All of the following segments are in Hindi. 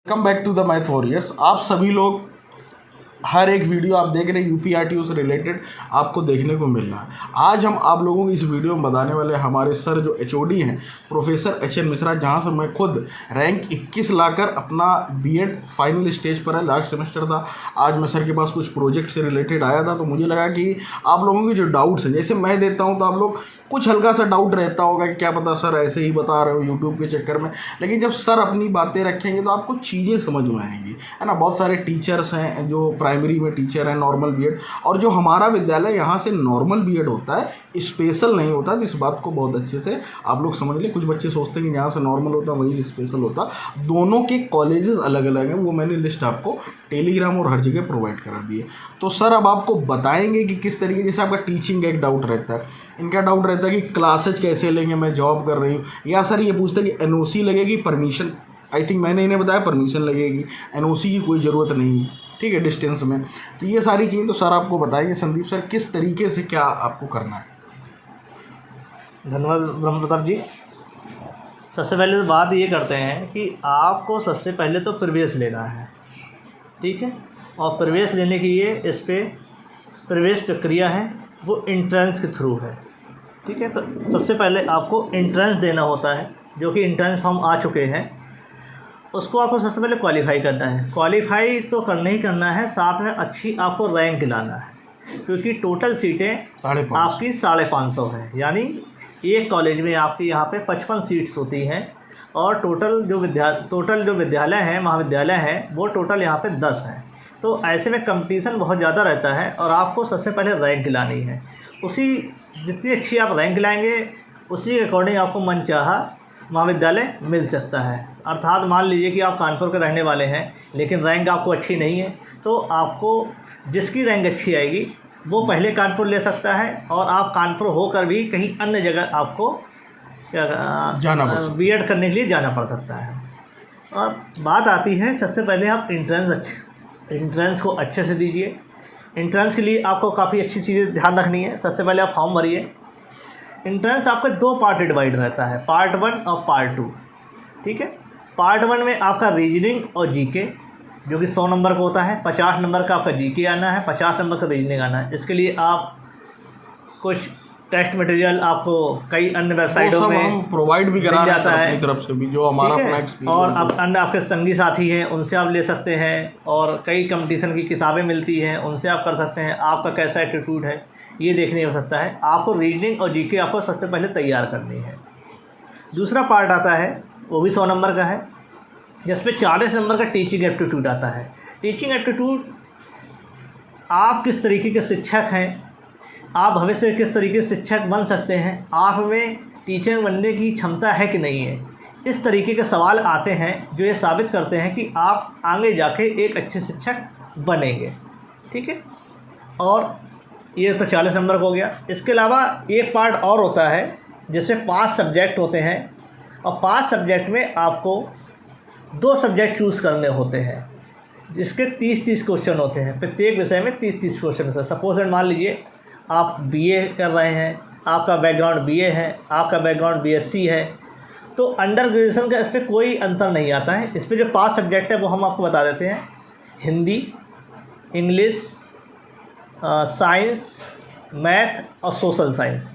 Come back to the math warriors. आप सभी लोग हर एक वीडियो आप देख रहे हैं यूपीआरटीओ से रिलेटेड आपको देखने को मिल रहा है। आज हम आप लोगों को इस वीडियो में बताने वाले हमारे सर जो एचओडी हैं प्रोफेसर एच.एन. मिश्रा, जहां से मैं खुद रैंक 21 लाकर अपना बीएड फाइनल स्टेज पर है, लास्ट सेमेस्टर था। आज मैं सर के पास कुछ प्रोजेक्ट से रिलेटेड आया था, तो मुझे लगा कि आप लोगों के जो डाउट्स हैं, जैसे मैं देता हूँ तो आप लोग कुछ हल्का सा डाउट रहता होगा कि क्या पता सर ऐसे ही बता रहे हो यूट्यूब के चक्कर में, लेकिन जब सर अपनी बातें रखेंगे तो आपको चीज़ें समझ में आएंगी, है ना। बहुत सारे टीचर्स हैं जो प्राइमरी में टीचर हैं नॉर्मल बीएड, और जो हमारा विद्यालय यहाँ से नॉर्मल बीएड होता है, स्पेशल नहीं होता। तो इस बात को बहुत अच्छे से आप लोग समझ लें। कुछ बच्चे सोचते हैं कि यहाँ से नॉर्मल होता वहीं से स्पेशल होता, दोनों के कॉलेजेस अलग अलग हैं। वो मैंने लिस्ट आपको टेलीग्राम और हर जगह प्रोवाइड करा दी है। तो सर अब आपको बताएंगे कि किस तरीके, जैसे आपका टीचिंग का एक डाउट रहता है, इनका डाउट रहता है कि क्लासेज कैसे लेंगे, मैं जॉब कर रही हूँ, या सर ये पूछते हैं कि एनओसी लगेगी, परमिशन, आई थिंक मैंने इन्हें बताया परमिशन लगेगी, एनओसी की कोई ज़रूरत नहीं है, ठीक है, डिस्टेंस में। तो ये सारी चीज़ें तो सर आपको बताएंगे। संदीप सर, किस तरीके से क्या आपको करना है? धन्यवाद ब्रह्म प्रताप जी। सबसे पहले तो बात ये करते हैं कि आपको सबसे पहले तो प्रवेश लेना है, ठीक है। और प्रवेश लेने की इस पर प्रवेश प्रक्रिया है वो एंट्रेंस के थ्रू है, ठीक है। तो सबसे पहले आपको एंट्रेंस देना होता है, जो कि एंट्रेंस फॉर्म आ चुके हैं। उसको आपको सबसे पहले क्वालिफाई करना है। क्वालिफाई तो करना ही करना है, साथ में अच्छी आपको रैंक दिलाना है, क्योंकि टोटल सीटें आपकी 550 है। यानी एक कॉलेज में आपकी यहाँ पे 55 सीट्स होती हैं, और टोटल जो विद्यालय हैं, महाविद्यालय हैं, वो टोटल यहाँ पे 10 हैं। तो ऐसे में कंपटीशन बहुत ज़्यादा रहता है, और आपको सबसे पहले रैंक दिलानी है। उसी जितनी अच्छी आप रैंक लाएंगे, उसी के अकॉर्डिंग आपको मनचाहा महाविद्यालय मिल सकता है। अर्थात मान लीजिए कि आप कानपुर के रहने वाले हैं, लेकिन रैंक आपको अच्छी नहीं है, तो आपको जिसकी रैंक अच्छी आएगी वो पहले कानपुर ले सकता है, और आप कानपुर होकर भी कहीं अन्य जगह आपको जाना पड़ सकता है, बीएड करने के लिए जाना पड़ सकता है। और बात आती है, सबसे पहले आप एंट्रेंस को अच्छे से दीजिए। एंट्रेंस के लिए आपको काफ़ी अच्छी चीज़ें ध्यान रखनी है। सबसे पहले आप फॉर्म भरिए। एंट्रेंस आपका 2 पार्ट डिवाइड रहता है, पार्ट 1 और पार्ट 2, ठीक है। पार्ट 1 में आपका रीजनिंग और जीके, जो कि 100 नंबर का होता है। 50 नंबर का आपका जीके आना है, 50 नंबर का रीजनिंग आना है। इसके लिए आप कुछ टेस्ट मटेरियल आपको कई अन्य वेबसाइटों में प्रोवाइड भी करा जाता है अपनी तरफ से भी, जो हमारा अपना एक्सपीरियंस। और अब अन्य आपके संगी साथी हैं, उनसे आप ले सकते हैं, और कई कंपटीशन की किताबें मिलती हैं, उनसे आप कर सकते हैं। आपका कैसा एटीट्यूड है ये देखने हो सकता है। आपको रीजनिंग और जीके आपको सबसे पहले तैयार करनी है। दूसरा पार्ट आता है, वो भी 100 नंबर का है, जिसमें 40 नंबर का टीचिंग एप्टीट्यूड आता है। टीचिंग एप्टीट्यूड, आप किस तरीके के शिक्षक हैं, आप भविष्य में किस तरीके से शिक्षक बन सकते हैं, आप में टीचर बनने की क्षमता है कि नहीं है, इस तरीके के सवाल आते हैं जो ये साबित करते हैं कि आप आगे जाके एक अच्छे शिक्षक बनेंगे, ठीक है। और ये तो 40 नंबर का हो गया। इसके अलावा एक पार्ट और होता है, जिससे 5 सब्जेक्ट होते हैं, और 5 सब्जेक्ट में आपको 2 सब्जेक्ट चूज़ करने होते हैं, जिसके 30-30 क्वेश्चन होते हैं। प्रत्येक विषय में 30-30 क्वेश्चन होते हैं। सपोज मान लीजिए आप बीए कर रहे हैं, आपका बैकग्राउंड बीए है, आपका बैकग्राउंड बीएससी है, तो अंडर ग्रेजुएशन का इस पर कोई अंतर नहीं आता है। इस पर जो 5 सब्जेक्ट है वो हम आपको बता देते हैं: हिंदी, इंग्लिश, साइंस, मैथ और सोशल साइंस।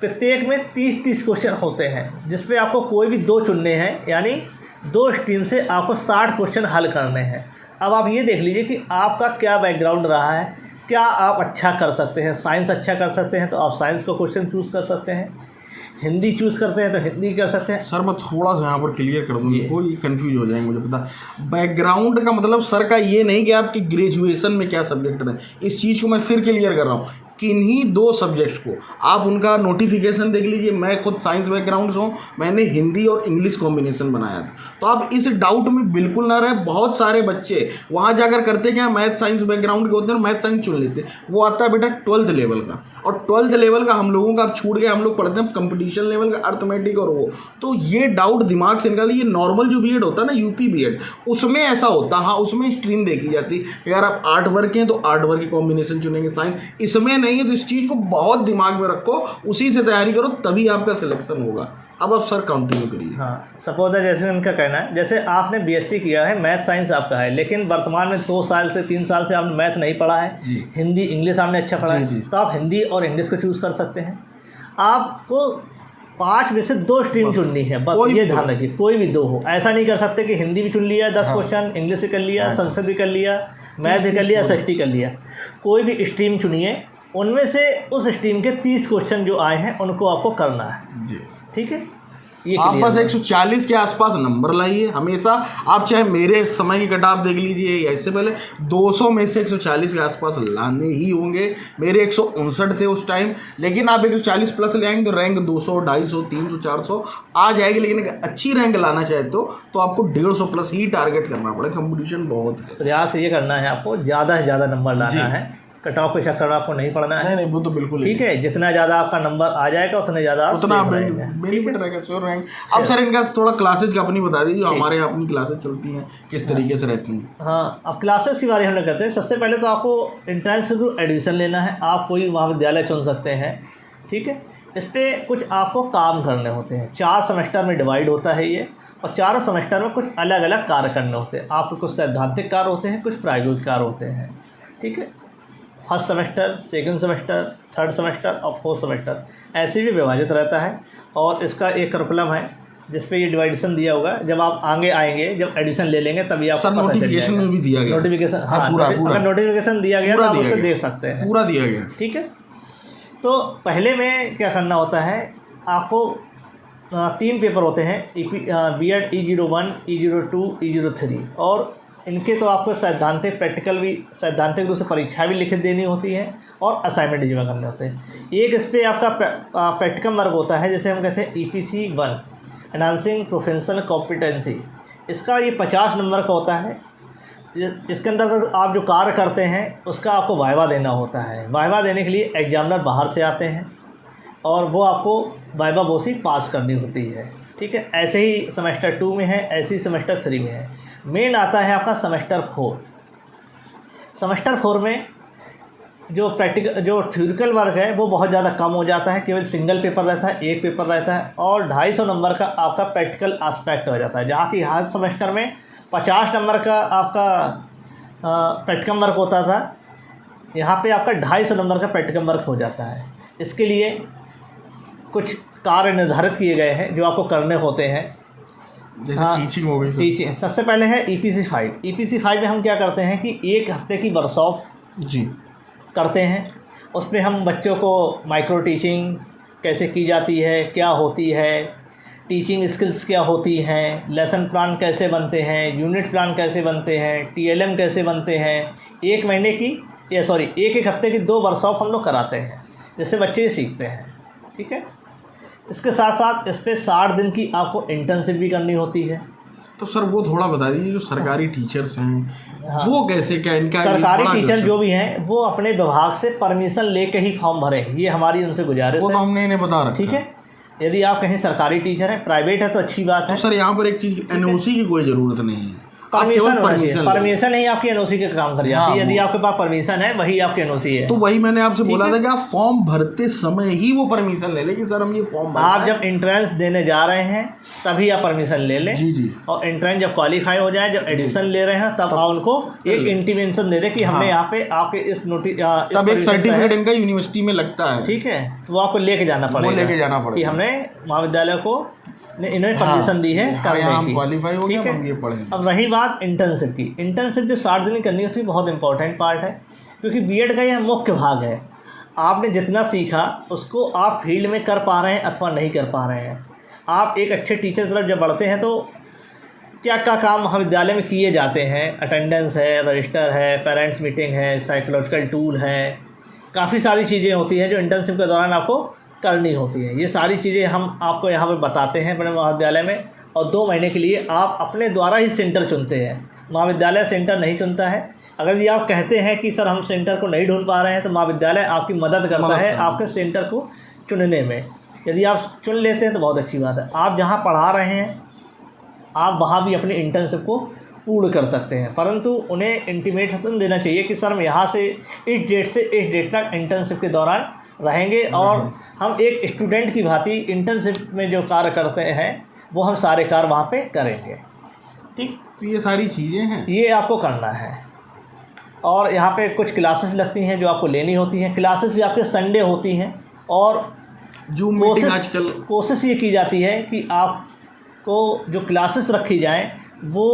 प्रत्येक में 30-30 क्वेश्चन होते हैं, जिस पे आपको कोई भी 2 चुनने हैं, यानी 2 स्ट्रीम से आपको 60 क्वेश्चन हल करने हैं। अब आप ये देख लीजिए कि आपका क्या बैकग्राउंड रहा है, क्या आप अच्छा कर सकते हैं। साइंस अच्छा कर सकते हैं तो आप साइंस का क्वेश्चन चूज़ कर सकते हैं, हिंदी चूज़ करते हैं तो हिंदी कर सकते हैं। सर मैं थोड़ा सा यहाँ पर क्लियर कर दूँ, कोई कंफ्यूज हो जाएंगे। मुझे पता बैकग्राउंड का मतलब सर का ये नहीं कि आपकी ग्रेजुएशन में क्या सब्जेक्ट है, इस चीज़ को मैं फिर क्लियर कर रहा हूँ। किन्हीं 2 सब्जेक्ट्स को आप उनका नोटिफिकेशन देख लीजिए। मैं खुद साइंस बैकग्राउंड से हूँ, मैंने हिंदी और इंग्लिश कॉम्बिनेशन बनाया था, तो आप इस डाउट में बिल्कुल ना रहे। बहुत सारे बच्चे वहाँ जाकर करते क्या, मैथ साइंस बैकग्राउंड के होते हैं, मैथ साइंस चुन लेते। वो आता है बेटा 12th लेवल का, और 12th लेवल का हम लोगों का अब छूट गया, हम लोग पढ़ते हैं कंपटीशन लेवल का अर्थमेटिक और वो। तो ये डाउट दिमाग से निकालिए। ये नॉर्मल जो बीएड होता है ना, यूपी बीएड, उसमें ऐसा होता, हाँ उसमें स्ट्रीम देखी जाती है कि अगर आप आर्ट वर्क हैं तो आर्ट वर्क की कॉम्बिनेशन चुनेंगे, साइंस, इसमें नहीं नहीं है, तो इस चीज़ को बहुत दिमाग में रखो, उसी से तैयारी करो, तभी आपका सिलेक्शन होगा। अब आप सर कंटिन्यू करिए। हाँ, सपोज है जैसे उनका कहना है, जैसे आपने बीएससी किया है, मैथ साइंस आपका है, लेकिन वर्तमान में 2 साल से 3 साल से आपने मैथ नहीं पढ़ा है, हिंदी इंग्लिश आपने अच्छा पढ़ा है, तो आप हिंदी और इंग्लिश को चूज़ कर सकते हैं। आपको 5 में से 2 स्ट्रीम चुननी है, बस ये ध्यान रखिए, कोई भी 2 हो। ऐसा नहीं कर सकते कि हिंदी भी चुन लिया 10 क्वेश्चन, इंग्लिश भी कर लिया, संस्कृत भी कर लिया, मैथ भी कर लिया, SST कर लिया। कोई भी स्ट्रीम चुनिए, उनमें से उस स्ट्रीम के 30 क्वेश्चन जो आए हैं उनको आपको करना है, ठीक है। ये आप बस 140 के आसपास नंबर लाइए हमेशा। आप चाहे मेरे समय की कट ऑफ देख लीजिए, या इससे पहले 200 में से 140 के आसपास लाने ही होंगे। मेरे 159 थे उस टाइम, लेकिन आप 140 प्लस ले आएंगे तो रैंक 200, 250, 300, 400 आ जाएगी। लेकिन अच्छी रैंक लाना चाहे तो आपको 150 प्लस ही टारगेट करना पड़ेगा। कंपटीशन बहुत है। प्रयास ये करना है, आपको ज़्यादा से ज़्यादा नंबर लाना है। कट ऑफ के चक्कर में आपको नहीं पढ़ना है। नहीं, वो तो बिल्कुल ठीक है। जितना ज़्यादा आपका नंबर आ जाएगा उतने ज़्यादा उतना बेनिफिट रहेगा, श्योर रहेंगे। अब सर इनका थोड़ा क्लासेस का अपनी बता दीजिए, हमारे यहाँ अपनी क्लासेस चलती हैं किस तरीके से रहती हैं। हाँ, अब क्लासेस के बारे में हम कहते हैं। सबसे पहले तो आपको एंट्रेंस के थ्रू एडमिशन लेना है। आप कोई महाविद्यालय चुन सकते हैं, ठीक है। इस पर कुछ आपको काम करने होते हैं। 4 सेमेस्टर में डिवाइड होता है ये, और चारों सेमेस्टर में कुछ अलग अलग कार्य करने होते हैं। आपको कुछ सैद्धांतिक कार्य होते हैं, कुछ प्रायोगिक कार्य होते हैं, ठीक है। First semester, second semester, third semester और फोर्थ सेमेस्टर ऐसे भी विभाजित रहता है। और इसका एक करिकुलम है जिस पे ये डिवाइडेशन दिया होगा। जब आप आगे आएंगे, जब एडमिशन ले लेंगे, तभी आपको पता चल जाएगा। नोटिफिकेशन में भी दिया गया, नोटिफिकेशन, हाँ, अगर नोटिफिकेशन दिया गया तो आप उसको देख सकते हैं, पूरा दिया गया, ठीक है। तो पहले में क्या करना होता है, आपको 3 पेपर होते हैं, B.Ed E01, E02, E03, और इनके तो आपको सैद्धांतिक प्रैक्टिकल भी, सैद्धांतिक रूप से परीक्षा भी लिखित देनी होती है और असाइनमेंट जमा करने होते हैं। एक इस पर आपका प्रैक्टिकल वर्क होता है, जैसे हम कहते हैं EPC 1 एनहांसिंग प्रोफेशनल कॉम्पिटेंसी। इसका ये 50 नंबर का होता है। इसके अंदर आप जो कार्य करते हैं उसका आपको वाइवा देना होता है। वाइवा देने के लिए एग्जामिनर बाहर से आते हैं और वो आपको वाइवा बोसी पास करनी होती है, ठीक है। ऐसे ही सेमेस्टर 2 में है, ऐसे ही सेमेस्टर 3 में है। मेन आता है आपका सेमेस्टर 4। सेमेस्टर 4 में जो थ्योरिकल वर्क है वो बहुत ज़्यादा कम हो जाता है। केवल सिंगल पेपर रहता है, एक पेपर रहता है, और 250 नंबर का आपका प्रैक्टिकल एस्पेक्ट हो जाता है। जहाँ की हर सेमेस्टर में 50 नंबर का आपका प्रैक्टिकल वर्क होता था, यहाँ पे आपका 250 नंबर का प्रैक्टिकल वर्क हो जाता है। इसके लिए कुछ कार्य निर्धारित किए गए हैं जो आपको करने होते हैं। जैसे टीचिंग हो गई, टीचिंग सबसे पहले है EPC 5। EPC 5 में हम क्या करते हैं कि 1 हफ्ते की वर्कशॉप करते हैं। उसमें हम बच्चों को माइक्रो टीचिंग कैसे की जाती है, क्या होती है, टीचिंग स्किल्स क्या होती हैं, लेसन प्लान कैसे बनते हैं, यूनिट प्लान कैसे बनते हैं, TLM कैसे बनते हैं। 1 महीने की एक हफ्ते की 2 वर्कशॉप हम लोग कराते हैं, जिससे बच्चे सीखते हैं, ठीक है। इसके साथ साथ इस पर 60 दिन की आपको इंटर्नशिप भी करनी होती है। तो सर वो थोड़ा बता दीजिए, जो सरकारी टीचर्स हैं, हाँ, वो कैसे, क्या इनका सरकारी टीचर जो भी हैं वो अपने विभाग से परमिशन लेके ही फॉर्म भरें, ये हमारी उनसे गुजारिश है। वो तो हमने इन्हें बता रखा, ठीक है। यदि आप कहीं सरकारी टीचर हैं, प्राइवेट है तो अच्छी बात है। तो सर यहाँ पर एक चीज़, NOC की कोई ज़रूरत नहीं है, परमिशन ही आपकी NOC के काम कर जाती है। यदि आपके पास परमिशन है वही आपकी NOC है। तो वही मैंने आपसे बोला था कि आप फॉर्म भरते समय ही वो परमिशन ले लें कि सर हम ये फॉर्म आप जब एंट्रेंस देने जा रहे हैं तभी आप परमिशन ले लें। जी। और एंट्रेंस जब क्वालिफाई हो जाए, जब एडमिशन ले रहे हैं, तब आप उनको एक इंटीमेशन दे दें कि हमने यहाँ पे आपके इस नोटिस, तब एक सर्टिफिकेट इनका यूनिवर्सिटी में लगता है, ठीक है। तो वो आपको लेके जाना पड़ेगा कि हमने महाविद्यालय को इन्हें परमिशन दी है करने की, क्वालिफाई हो गया, हम ये पढ़ेंगे। अब रही बात इंटर्नशिप की। इंटर्नशिप जो 60 दिन करनी होती है, बहुत इंपॉर्टेंट पार्ट है, क्योंकि B.Ed का यह मुख्य भाग है। आपने जितना सीखा उसको आप फील्ड में कर पा रहे हैं अथवा नहीं कर पा रहे हैं। आप एक अच्छे टीचर की तरफ जब बढ़ते हैं तो क्या क्या काम महाविद्यालय में किए जाते हैं, अटेंडेंस है, रजिस्टर है, पेरेंट्स मीटिंग है, साइकोलॉजिकल टूल है, काफ़ी सारी चीज़ें होती हैं जो इंटर्नशिप के दौरान आपको करनी होती हैं। ये सारी चीज़ें हम आपको यहाँ पे बताते हैं अपने महाविद्यालय में। और 2 महीने के लिए आप अपने द्वारा ही सेंटर चुनते हैं, महाविद्यालय सेंटर नहीं चुनता है। अगर ये आप कहते हैं कि सर हम सेंटर को नहीं ढूंढ पा रहे हैं, तो महाविद्यालय आपकी मदद करता है आपके सेंटर को चुनने में। यदि आप चुन लेते हैं तो बहुत अच्छी बात है। आप जहाँ पढ़ा रहे हैं आप वहाँ भी अपनी इंटर्नशिप को पूर्ण कर सकते हैं, परंतु उन्हें इंटीमेशन देना चाहिए कि सर हम यहाँ से इस डेट से इस डेट तक इंटर्नशिप के दौरान रहेंगे और हम एक स्टूडेंट की भांति इंटर्नशिप में जो कार्य करते हैं वो हम सारे कार्य वहाँ पे करेंगे। ठीक, तो ये सारी चीज़ें हैं, ये आपको करना है। और यहाँ पे कुछ क्लासेस लगती हैं जो आपको लेनी होती हैं। क्लासेस भी आपके संडे होती हैं और जूम मीटिंग आजकल कोशिश ये की जाती है कि आपको जो क्लासेस रखी जाएं वो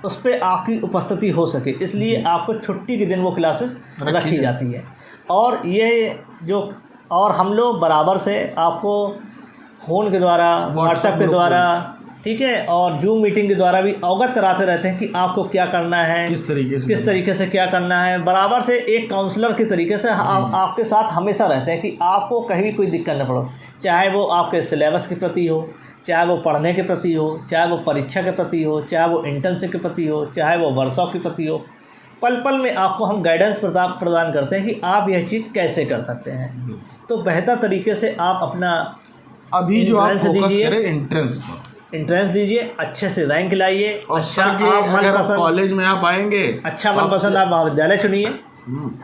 उस पर आपकी उपस्थिति हो सके, इसलिए आपको छुट्टी के दिन वो क्लासेस रखी जाती है। और ये जो और हम लोग बराबर से आपको फ़ोन के द्वारा, व्हाट्सएप के द्वारा, ठीक है, और जूम मीटिंग के द्वारा भी अवगत कराते रहते हैं कि आपको क्या करना है, किस तरीके से क्या करना है। बराबर से एक काउंसलर के तरीके से आपके साथ हमेशा रहते हैं कि आपको कहीं भी कोई दिक्कत न पड़ो, चाहे वो आपके सिलेबस के प्रति हो, चाहे वो पढ़ने के प्रति हो, चाहे वो परीक्षा के प्रति हो, चाहे वो इंटर्नशिप के प्रति हो, चाहे वो वर्कशॉप के प्रति हो। पल पल में आपको हम गाइडेंस प्रदान करते हैं कि आप यह चीज़ कैसे कर सकते हैं। तो बेहतर तरीके से आप अपना अभी जो आप फोकस करें एंट्रेंस दीजिए, अच्छे से रैंक लाइए, और अच्छा आप कॉलेज में आप आएंगे, अच्छा मनपसंद आप महाविद्यालय चुनिए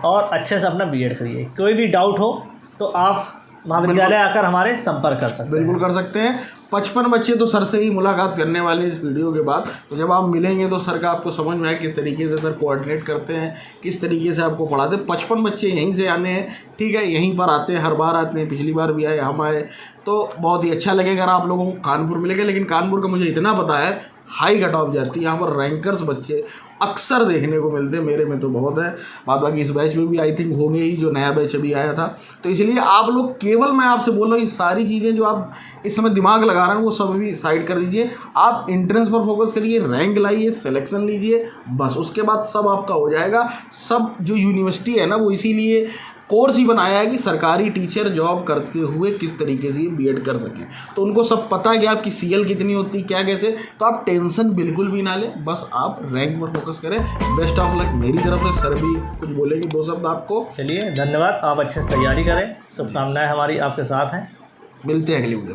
और अच्छे से अपना बीएड करिए। कोई भी डाउट हो तो आप महाविद्यालय आकर हमारे संपर्क कर सकते हैं। बिल्कुल कर सकते हैं। 55 बच्चे तो सर से ही मुलाकात करने वाले इस वीडियो के बाद, तो जब आप मिलेंगे तो सर का आपको समझ में आए किस तरीके से सर कोऑर्डिनेट करते हैं, किस तरीके से आपको पढ़ाते हैं। 55 बच्चे यहीं से आने हैं, ठीक है, यहीं पर आते हैं, हर बार आते हैं, पिछली बार भी आए, हम आए, तो बहुत ही अच्छा लगेगा अगर आप लोगों को कानपुर मिलेगा। लेकिन कानपुर का मुझे इतना पता है हाई कट ऑफ जाती है, यहाँ पर रैंकर्स बच्चे अक्सर देखने को मिलते हैं, मेरे में तो बहुत है, बाद बाकी इस बैच में भी आई थिंक होंगे ही, जो नया बैच अभी आया था। तो इसलिए आप लोग केवल, मैं आपसे बोल रहा हूँ, ये सारी चीज़ें जो आप इस समय दिमाग लगा रहे हैं वो सब भी साइड कर दीजिए। आप एंट्रेंस पर फोकस करिए, रैंक लाइए, सिलेक्शन लीजिए, बस उसके बाद सब आपका हो जाएगा। सब जो यूनिवर्सिटी है ना वो इसीलिए कोर्स ही बनाया है कि सरकारी टीचर जॉब करते हुए किस तरीके से ये बीएड कर सकें। तो उनको सब पता है कि आपकी सीएल कितनी होती है, क्या कैसे, तो आप टेंशन बिल्कुल भी ना लें, बस आप रैंक पर फोकस करें। बेस्ट ऑफ लक मेरी तरफ से। सर भी कुछ बोलेंगे, 2 शब्द आपको। चलिए, धन्यवाद, आप अच्छे से तैयारी करें, शुभकामनाएं हमारी आपके साथ हैं। मिलते हैं अगली वीडियो।